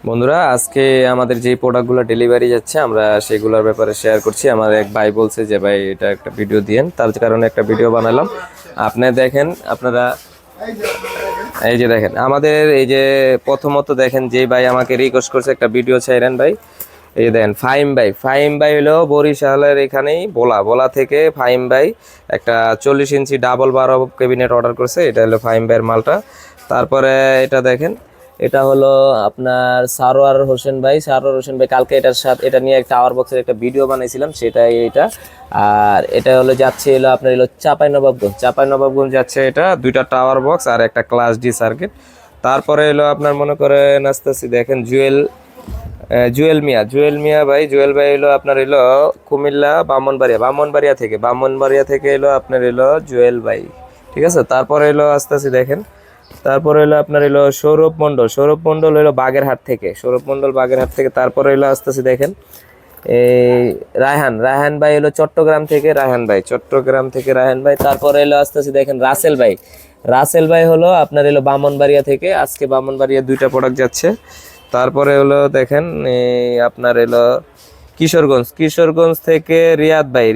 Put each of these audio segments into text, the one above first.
বন্ধুরা, আজকে আমাদের যে প্রোডাক্টগুলো ডেলিভারি যাচ্ছে আমরা সেগুলোর ব্যাপারে শেয়ার করছি। আমার এক ভাই বলছে যে ভাই এটা একটা ভিডিও দিয়েন, তার কারণে একটা ভিডিও বানালাম। আপনি দেখেন, আপনারা এই যে দেখেন আমাদের এই যে প্রথমত দেখেন যে ভাই আমাকে রিকোয়েস্ট করছে একটা ভিডিও ছাইরেন ভাই। এই যে দেখেন ফাহিম ভাই হলো বরিশালের এখানেই বলা থেকে ফাহিম ভাই একটা 40 ইঞ্চি ডাবল 12 ক্যাবিনেট অর্ডার করছে। এটা হলো ফাহিম ভাইয়ের মালটা। তারপরে এটা দেখেন, এটা হলো আপনার সারোয়ার হোসেন ভাই কালকে এটার সাথে এটা নিয়ে একটা টাওয়ার বক্সের একটা ভিডিও বানাইছিলাম, সেটাই এটা। আর এটা হলো যাচ্ছে হলো আপনার হলো চাঁপাইনবাবগঞ্জ যাচ্ছে। এটা দুইটা টাওয়ার বক্স আর একটা ক্লাস ডি সার্কিট। তারপরে হলো আপনার মনে করেন আস্তে আস্তে দেখেন জুয়েল ভাই হলো আপনার হলো কুমিল্লা বামনবাড়িয়া থেকে এলো আপনার হলো জুয়েল ভাই, ঠিক আছে। তারপরে এলো আস্তে আস্তে দেখেন, তারপরে হলো আপনার হলো সৌরভ মণ্ডল হলো বাগেরহাট থেকে। তারপরে হলো আস্তে আস্তে দেখেন এই রায়হান ভাই হলো চট্টগ্রাম থেকে রায়হান ভাই। তারপরে হলো আস্তে আস্তে দেখেন রাসেল ভাই হলো আপনার হলো বামনবাড়িয়া থেকে। আজকে বামনবাড়িয়া দুইটা প্রোডাক্ট যাচ্ছে। তারপরে হলো দেখেন আপনার এলো কিশোরগঞ্জ থেকে রিয়াদ ভাই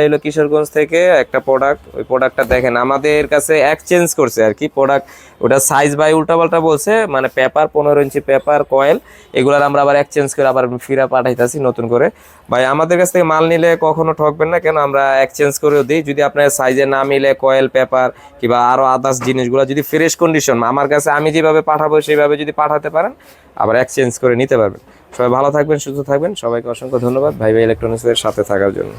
হলো কিশোরগঞ্জ থেকে একটা প্রোডাক্ট। ওই প্রোডাক্টটা দেখেন আমাদের কাছে এক্সচেঞ্জ করছে আর কি প্রোডাক্ট। ওটা সাইজ ভাই উল্টাপাল্টা বলছে, মানে পেপার 15 ইঞ্চি পেপার কয়েল এগুলার আমরা আবার এক্সচেঞ্জ করে আবার ফিরা পাঠাইতেছি নতুন করে। ভাই আমাদের কাছ থেকে মাল নিলে কখনো ঠকবেন না, কেন আমরা এক্সচেঞ্জ করেও দিই। যদি আপনার সাইজে না মিলে কয়েল পেপার কিংবা আরও আদার্স জিনিসগুলো যদি ফ্রেশ কন্ডিশন আমার কাছে আমি যেভাবে পাঠাবো সেইভাবে যদি পাঠাতে পারেন আবার এক্সচেঞ্জ করে নিতে পারবেন। সবাই ভালো থাকবেন, সুস্থ থাকবেন। সবাইকে অসংখ্য ধন্যবাদ ভাই ইলেকট্রনিক্সের সাথে থাকার জন্য।